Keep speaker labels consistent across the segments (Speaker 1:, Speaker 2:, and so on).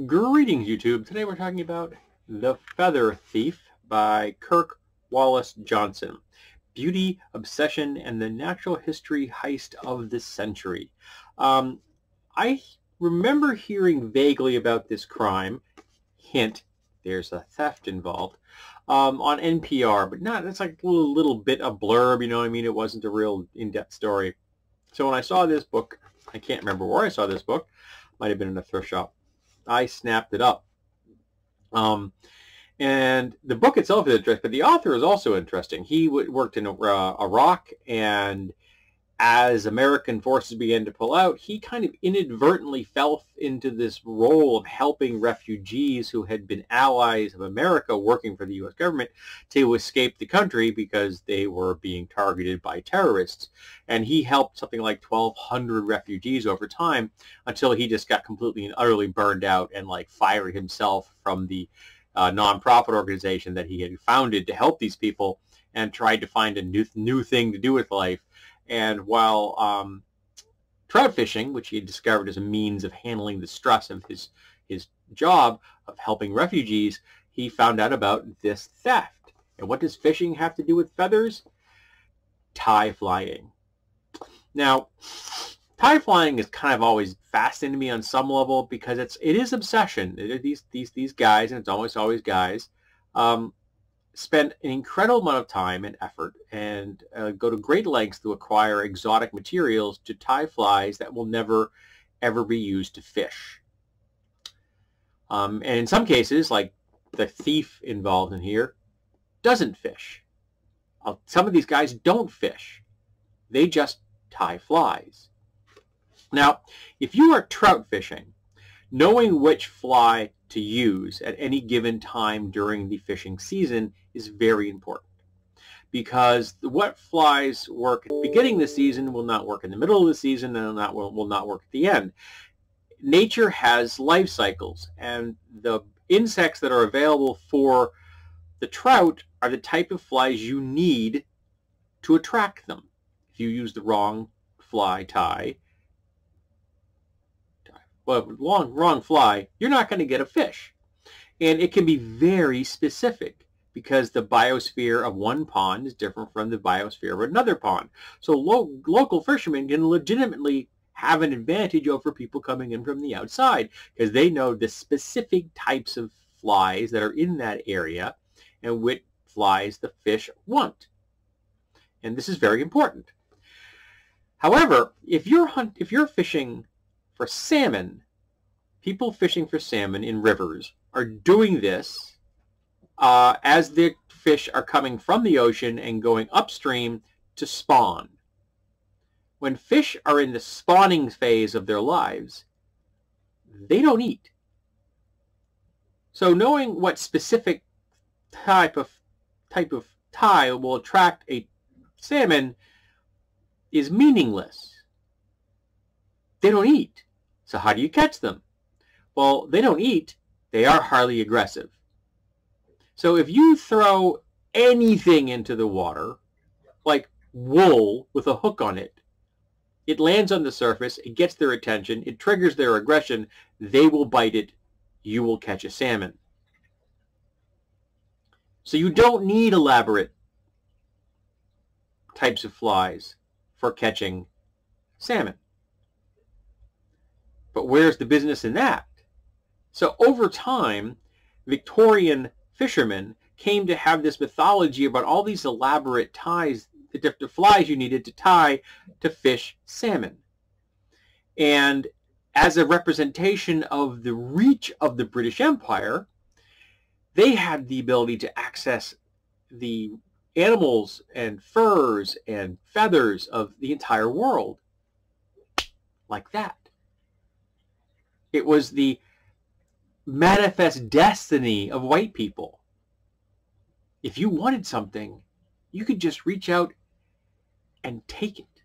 Speaker 1: Greetings, YouTube. Today we're talking about The Feather Thief by Kirk Wallace Johnson. Beauty, Obsession, and the Natural History Heist of the Century. I remember hearing vaguely about this crime. Hint, there's a theft involved. On NPR, but it's like a little bit of blurb, you know what I mean? It wasn't a real in-depth story. So when I saw this book, I can't remember where I saw this book. Might have been in a thrift shop. I snapped it up. And the book itself is interesting, but the author is also interesting. He worked in Iraq, and as American forces began to pull out, he kind of inadvertently fell into this role of helping refugees who had been allies of America working for the U.S. government to escape the country because they were being targeted by terrorists. And he helped something like 1,200 refugees over time until he just got completely and utterly burned out and fired himself from the nonprofit organization that he had founded to help these people and tried to find a new thing to do with life. And while trout fishing, which he had discovered as a means of handling the stress of his job of helping refugees, he found out about this theft. And what does fishing have to do with feathers? Tie flying. Now, tie flying is kind of always fascinated me on some level because it is obsession. These guys, and it's always guys, spend an incredible amount of time and effort and go to great lengths to acquire exotic materials to tie flies that will never, ever be used to fish. And in some cases, like the thief involved in here, doesn't fish. Some of these guys don't fish. They just tie flies. Now, if you are trout fishing, knowing which fly to use at any given time during the fishing season is very important, because what flies work at the beginning of the season will not work in the middle of the season and will not work at the end. Nature has life cycles, and the insects that are available for the trout are the type of flies you need to attract them. If you use the wrong fly wrong fly, you're not going to get a fish. And it can be very specific because the biosphere of one pond is different from the biosphere of another pond. So local fishermen can legitimately have an advantage over people coming in from the outside because they know the specific types of flies that are in that area and which flies the fish want. And this is very important. However, if you're fishing for salmon, people fishing for salmon in rivers are doing this as the fish are coming from the ocean and going upstream to spawn. When fish are in the spawning phase of their lives, they don't eat. So knowing what specific type of tie will attract a salmon is meaningless. They don't eat. So how do you catch them? Well, they don't eat. They are highly aggressive. So if you throw anything into the water, like wool with a hook on it, it lands on the surface, it gets their attention, it triggers their aggression, they will bite it, you will catch a salmon. So you don't need elaborate types of flies for catching salmon. But where's the business in that? So over time, Victorian fishermen came to have this mythology about all these elaborate ties, the flies you needed to tie to fish salmon. And as a representation of the reach of the British Empire, they had the ability to access the animals and furs and feathers of the entire world like that. It was the manifest destiny of white people. If you wanted something, you could just reach out and take it.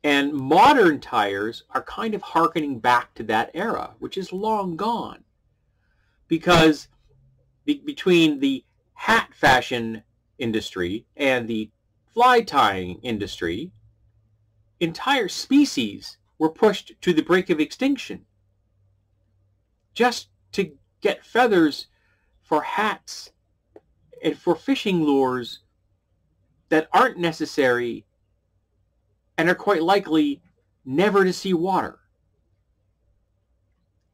Speaker 1: And modern tires are kind of hearkening back to that era, which is long gone. Because between the hat fashion industry and the fly tying industry, entire species were pushed to the brink of extinction just to get feathers for hats and for fishing lures that aren't necessary and are quite likely never to see water.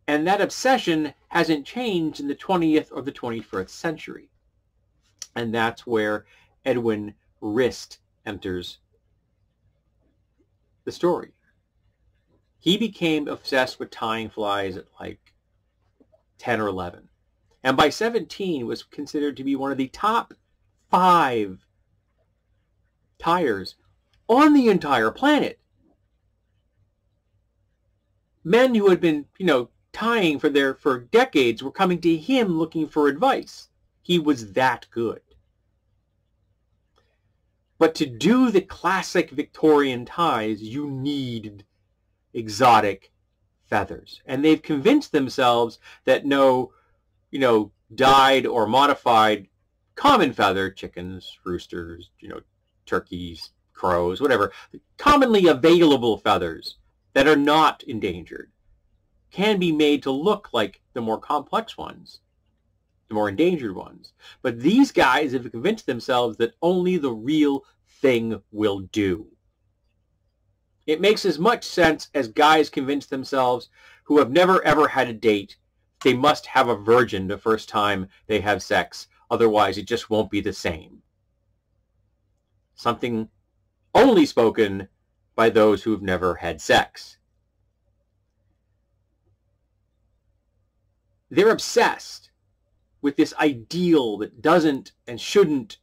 Speaker 1: And that obsession hasn't changed in the 20th or the 21st century. And that's where Edwin Rist enters the story. He became obsessed with tying flies at like 10 or 11. And by 17 was considered to be one of the top 5 tyers on the entire planet. Men who had been, tying for decades were coming to him looking for advice. He was that good. But to do the classic Victorian ties, you needed exotic feathers. And they've convinced themselves that no, dyed or modified common feather, chickens, roosters, turkeys, crows, whatever, commonly available feathers that are not endangered can be made to look like the more complex ones, the more endangered ones. But these guys have convinced themselves that only the real thing will do. It makes as much sense as guys convince themselves who have never ever had a date they must have a virgin the first time they have sex, otherwise it just won't be the same. Something only spoken by those who've never had sex. They're obsessed with this ideal that doesn't and shouldn't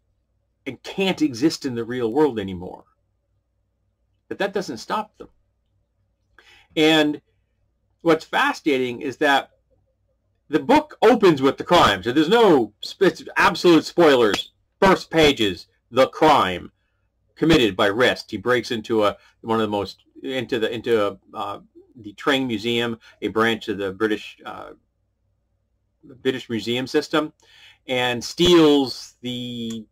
Speaker 1: and can't exist in the real world anymore. But that doesn't stop them. And what's fascinating is that the book opens with the crime. So there's no absolute spoilers. First pages, the crime committed by Rist. He breaks into the Train Museum, a branch of the British museum system, and steals the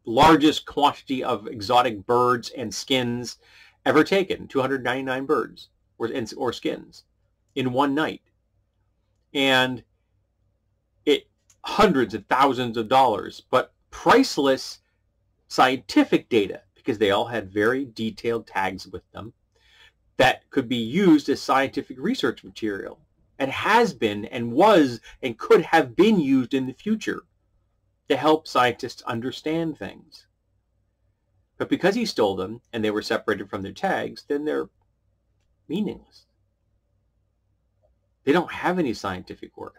Speaker 1: largest quantity of exotic birds and skins ever taken, 299 birds or skins in one night. And it hundreds of thousands of dollars, but priceless scientific data, because they all had very detailed tags with them that could be used as scientific research material, and has been and was and could have been used in the future to help scientists understand things. But because he stole them and they were separated from their tags, then they're meaningless. They don't have any scientific worth.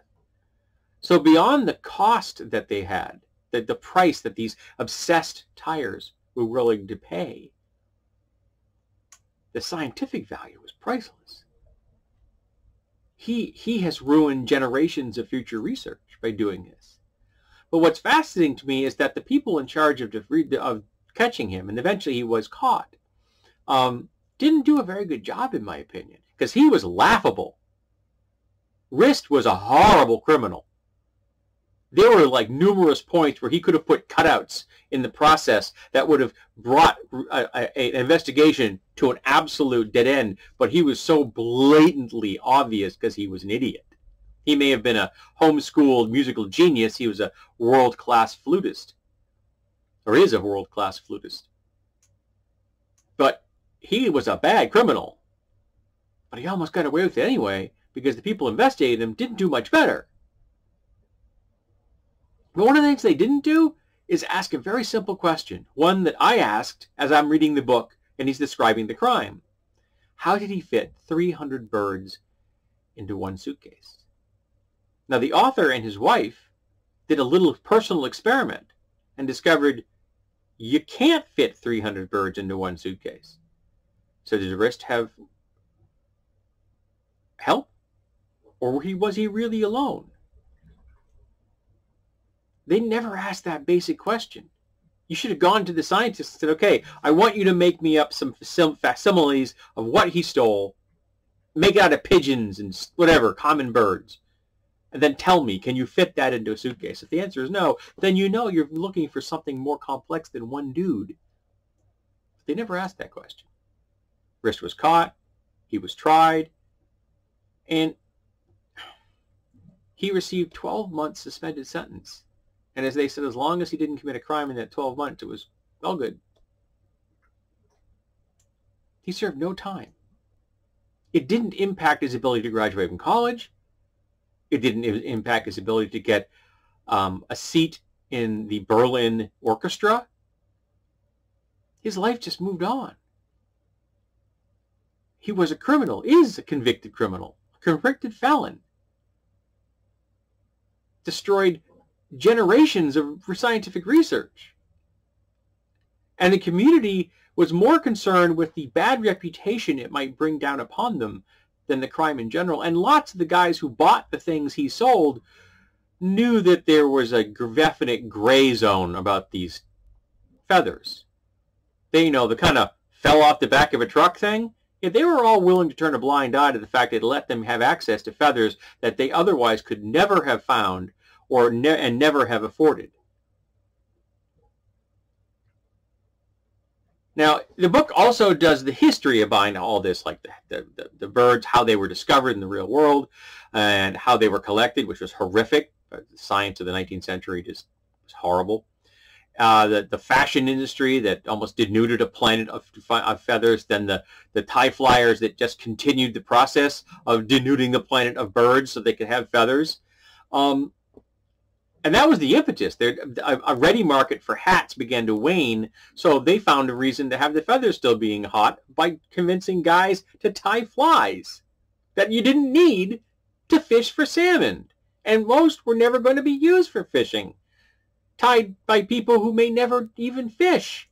Speaker 1: So beyond the cost that they had, the price that these obsessed tyers were willing to pay, the scientific value was priceless. He has ruined generations of future research by doing this. But what's fascinating to me is that the people in charge of catching him, and eventually he was caught, didn't do a very good job, in my opinion, because he was laughable. Rist was a horrible criminal. There were like numerous points where he could have put cutouts in the process that would have brought an investigation to an absolute dead end, but he was so blatantly obvious because he was an idiot. He may have been a homeschooled musical genius. He was a world-class flutist, or is a world-class flutist. But he was a bad criminal. But he almost got away with it anyway, because the people investigating him didn't do much better. But one of the things they didn't do is ask a very simple question, one that I asked as I'm reading the book and he's describing the crime. How did he fit 300 birds into one suitcase? Now, the author and his wife did a little personal experiment and discovered you can't fit 300 birds into one suitcase. So did Rist have help? Or was he really alone? They never asked that basic question. You should have gone to the scientists and said, okay, I want you to make me up some facsimiles of what he stole, make it out of pigeons and whatever, common birds, and then tell me, can you fit that into a suitcase? If the answer is no, then you know you're looking for something more complex than one dude. They never asked that question. Rist was caught, he was tried, and he received 12 months suspended sentence. And as they said, as long as he didn't commit a crime in that 12 months, it was all good. He served no time. It didn't impact his ability to graduate from college. It didn't impact his ability to get a seat in the Berlin orchestra. His life just moved on. He was a criminal, is a convicted criminal, a convicted felon. Destroyed generations of scientific research. And the community was more concerned with the bad reputation it might bring down upon them than the crime in general. And lots of the guys who bought the things he sold knew that there was a definite gray zone about these feathers. They, the kind of fell off the back of a truck thing. Yeah, they were all willing to turn a blind eye to the fact that it let them have access to feathers that they otherwise could never have found or and never have afforded. Now, the book also does the history behind all this, like the birds, how they were discovered in the real world, and how they were collected, which was horrific. The science of the 19th century just was horrible. The fashion industry that almost denuded a planet of feathers, then the tie flyers that just continued the process of denuding the planet of birds so they could have feathers. And that was the impetus. A ready market for hats began to wane, so they found a reason to have the feathers still being hot by convincing guys to tie flies that you didn't need to fish for salmon. And most were never going to be used for fishing, tied by people who may never even fish.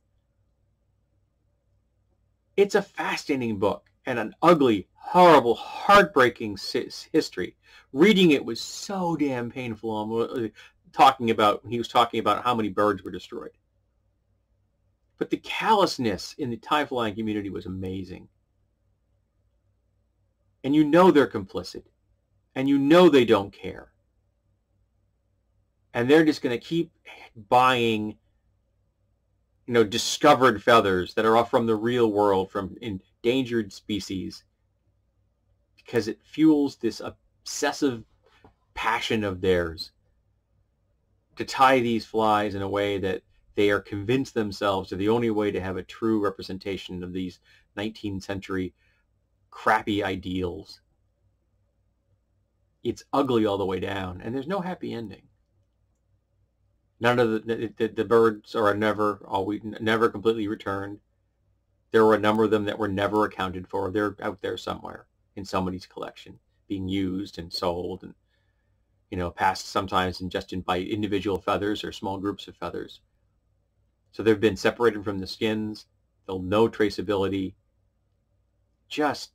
Speaker 1: It's a fascinating book and an ugly, horrible, heartbreaking history. Reading it was so damn painful. He was talking about how many birds were destroyed. But the callousness in the tie flying community was amazing. And you know they're complicit. And you know they don't care. And they're just going to keep buying, discovered feathers that are from the real world, from endangered species, because it fuels this obsessive passion of theirs to tie these flies in a way that they are convinced themselves are the only way to have a true representation of these 19th century crappy ideals. It's ugly all the way down, and there's no happy ending. None of the birds are never completely returned. There were a number of them that were never accounted for. They're out there somewhere in somebody's collection, being used and sold, and passed sometimes by individual feathers or small groups of feathers. So they've been separated from the skins. There's no traceability. It's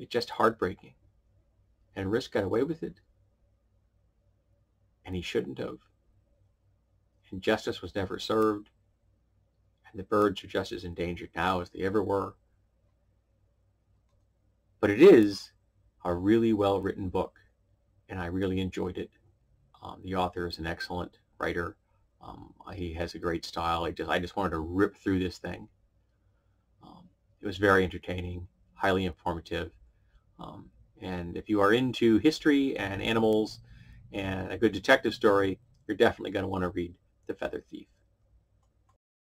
Speaker 1: just heartbreaking. And Risk got away with it. And he shouldn't have. And justice was never served. And the birds are just as endangered now as they ever were. But it is a really well-written book, and I really enjoyed it. The author is an excellent writer. He has a great style. I just wanted to rip through this thing. It was very entertaining, highly informative. And if you are into history and animals and a good detective story, you're definitely going to want to read The Feather Thief.